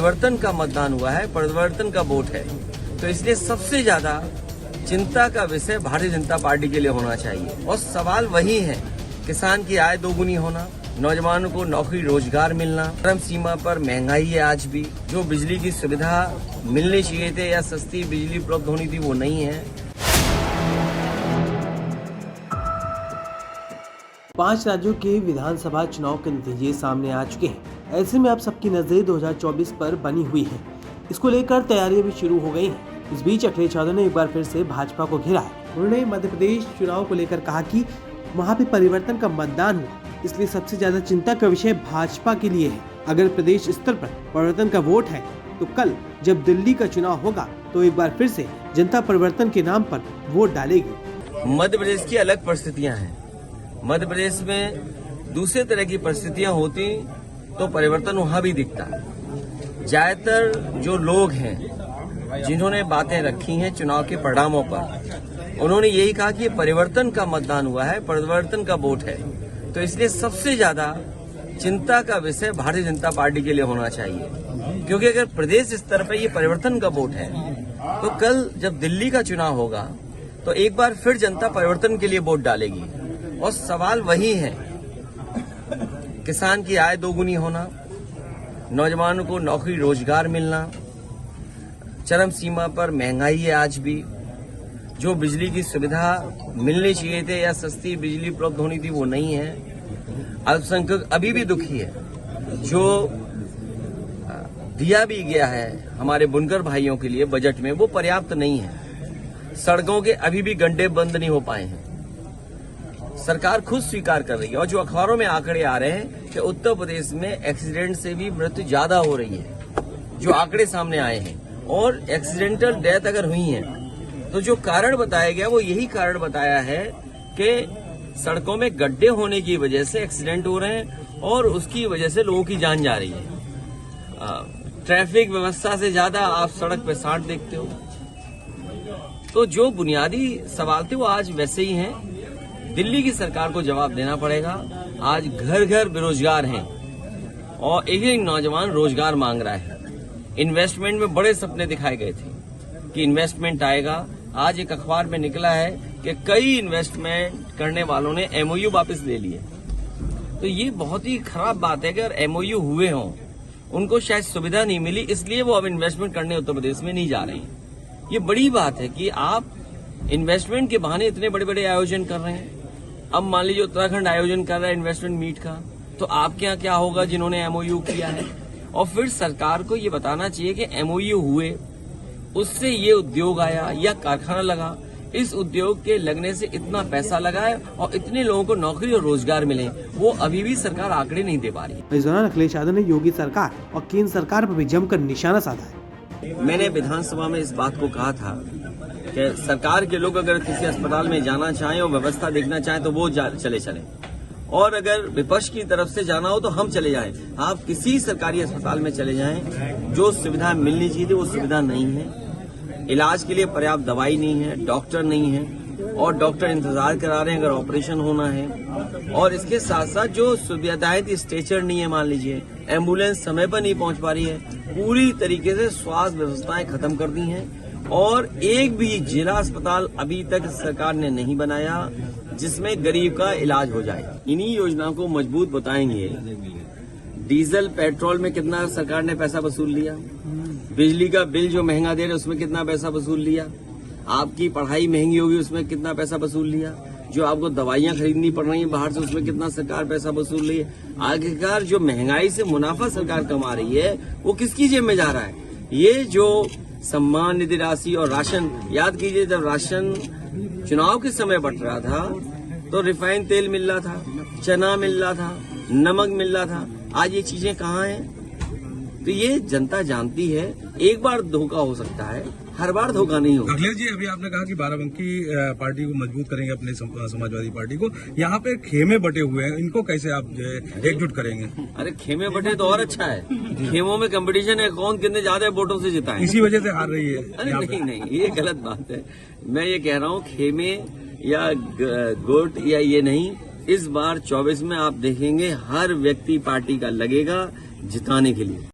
परिवर्तन का मतदान हुआ है, परिवर्तन का वोट है, तो इसलिए सबसे ज्यादा चिंता का विषय भारतीय जनता पार्टी के लिए होना चाहिए। और सवाल वही है, किसान की आय दोगुनी होना, नौजवानों को नौकरी रोजगार मिलना, चरम सीमा पर महंगाई है आज भी, जो बिजली की सुविधा मिलनी चाहिए थे या सस्ती बिजली उपलब्ध होनी थी वो नहीं है। 5 राज्यों के विधानसभा चुनाव के नतीजे सामने आ चुके हैं। ऐसे में अब सबकी नजरें 2024 पर बनी हुई है। इसको लेकर तैयारियां भी शुरू हो गई हैं। इस बीच अखिलेश यादव ने एक बार फिर से भाजपा को घेरा है। उन्होंने मध्य प्रदेश चुनाव को लेकर कहा कि वहां पे परिवर्तन का मतदान हुआ, इसलिए सबसे ज्यादा चिंता का विषय भाजपा के लिए है। अगर प्रदेश स्तर पर परिवर्तन का वोट है तो कल जब दिल्ली का चुनाव होगा तो एक बार फिर से जनता परिवर्तन के नाम पर वोट डालेगी। मध्य प्रदेश की अलग परिस्थितियां हैं। मध्य प्रदेश में दूसरे तरह की परिस्थितियां होती तो परिवर्तन वहां भी दिखता। ज्यादातर जो लोग हैं जिन्होंने बातें रखी हैं चुनाव के परिणामों पर, उन्होंने यही कहा कि परिवर्तन का मतदान हुआ है, परिवर्तन का वोट है, तो इसलिए सबसे ज्यादा चिंता का विषय भारतीय जनता पार्टी के लिए होना चाहिए। क्योंकि अगर प्रदेश स्तर पर ये परिवर्तन का वोट है तो कल जब दिल्ली का चुनाव होगा तो एक बार फिर जनता परिवर्तन के लिए वोट डालेगी। और सवाल वही है, किसान की आय दोगुनी होना, नौजवानों को नौकरी रोजगार मिलना, चरम सीमा पर महंगाई है आज भी, जो बिजली की सुविधा मिलनी चाहिए थे या सस्ती बिजली उपलब्ध होनी थी वो नहीं है। अल्पसंख्यक अभी भी दुखी है। जो दिया भी गया है हमारे बुनकर भाइयों के लिए बजट में वो पर्याप्त नहीं है। सड़कों के अभी भी गड्ढे बंद नहीं हो पाए हैं। सरकार खुद स्वीकार कर रही है और जो अखबारों में आंकड़े आ रहे हैं कि उत्तर प्रदेश में एक्सीडेंट से भी मृत्यु ज्यादा हो रही है, जो आंकड़े सामने आए हैं। और एक्सीडेंटल डेथ अगर हुई है तो जो कारण बताया गया वो यही कारण बताया है कि सड़कों में गड्ढे होने की वजह से एक्सीडेंट हो रहे हैं और उसकी वजह से लोगों की जान जा रही है। ट्रैफिक व्यवस्था से ज्यादा आप सड़क पे साठ देखते हो। तो जो बुनियादी सवाल थे वो आज वैसे ही हैं। दिल्ली की सरकार को जवाब देना पड़ेगा। आज घर घर बेरोजगार हैं और एक एक नौजवान रोजगार मांग रहा है। इन्वेस्टमेंट में बड़े सपने दिखाए गए थे कि इन्वेस्टमेंट आएगा। आज एक अखबार में निकला है कि कई इन्वेस्टमेंट करने वालों ने एमओयू वापस ले लिए। तो ये बहुत ही खराब बात है कि अगर एमओयू हुए हों, उनको शायद सुविधा नहीं मिली इसलिए वो अब इन्वेस्टमेंट करने उत्तर प्रदेश में नहीं जा रहे हैं। ये बड़ी बात है कि आप इन्वेस्टमेंट के बहाने इतने बड़े बड़े आयोजन कर रहे हैं। अब मान लीजिए उत्तराखंड आयोजन कर रहा है इन्वेस्टमेंट मीट का, तो आपके यहाँ क्या होगा जिन्होंने एमओयू किया है? और फिर सरकार को ये बताना चाहिए कि एमओयू हुए, उससे ये उद्योग आया या कारखाना लगा, इस उद्योग के लगने से इतना पैसा लगा है और इतने लोगों को नौकरी और रोजगार मिले, वो अभी भी सरकार आंकड़े नहीं दे पा रही है। इस दौरान अखिलेश यादव ने योगी सरकार और केंद्र सरकार पर भी जमकर निशाना साधा है। मैंने विधानसभा में इस बात को कहा था कि सरकार के लोग अगर किसी अस्पताल में जाना चाहें और व्यवस्था देखना चाहें तो वो चले चलें, और अगर विपक्ष की तरफ से जाना हो तो हम चले जाएं। आप किसी सरकारी अस्पताल में चले जाएं, जो सुविधा मिलनी चाहिए थी वो सुविधा नहीं है। इलाज के लिए पर्याप्त दवाई नहीं है, डॉक्टर नहीं है और डॉक्टर इंतजार करा रहे हैं अगर ऑपरेशन होना है। और इसके साथ साथ जो सुविधाएं थी, स्ट्रेचर नहीं है, मान लीजिए एम्बुलेंस समय पर नहीं पहुंच पा रही है। पूरी तरीके से स्वास्थ्य व्यवस्थाएं खत्म कर दी हैं और एक भी जिला अस्पताल अभी तक सरकार ने नहीं बनाया जिसमें गरीब का इलाज हो जाए। इन्हीं योजनाओं को मजबूत बताएंगे। डीजल पेट्रोल में कितना सरकार ने पैसा वसूल लिया, बिजली का बिल जो महंगा दे रहे उसमें कितना पैसा वसूल लिया, आपकी पढ़ाई महंगी होगी उसमें कितना पैसा वसूल लिया, जो आपको दवाइयां खरीदनी पड़ रही हैं बाहर से उसमें कितना सरकार पैसा वसूल रही है। आखिरकार जो महंगाई से मुनाफा सरकार कमा रही है वो किसकी जेब में जा रहा है? ये जो सम्मान निधि राशि और राशन, याद कीजिए जब राशन चुनाव के समय बंट रहा था तो रिफाइंड तेल मिल रहा था, चना मिल रहा था, नमक मिल रहा था। आज ये चीजें कहाँ हैं? तो ये जनता जानती है। एक बार धोखा हो सकता है, हर बार धोखा नहीं होगा। अखिलेश जी, अभी आपने कहा कि बाराबंकी पार्टी को मजबूत करेंगे, अपने समाजवादी पार्टी को। यहाँ पे खेमे बटे हुए हैं, इनको कैसे आप एकजुट करेंगे? अरे खेमे बटे तो और अच्छा है। खेमों में कंपटीशन है, कौन कितने ज्यादा वोटों से जिता है, इसी वजह से हार रही है। अरे नहीं, ये गलत बात है। मैं ये कह रहा हूँ खेमे या गोट या ये नहीं, इस बार 24 में आप देखेंगे हर व्यक्ति पार्टी का लगेगा जिताने के लिए।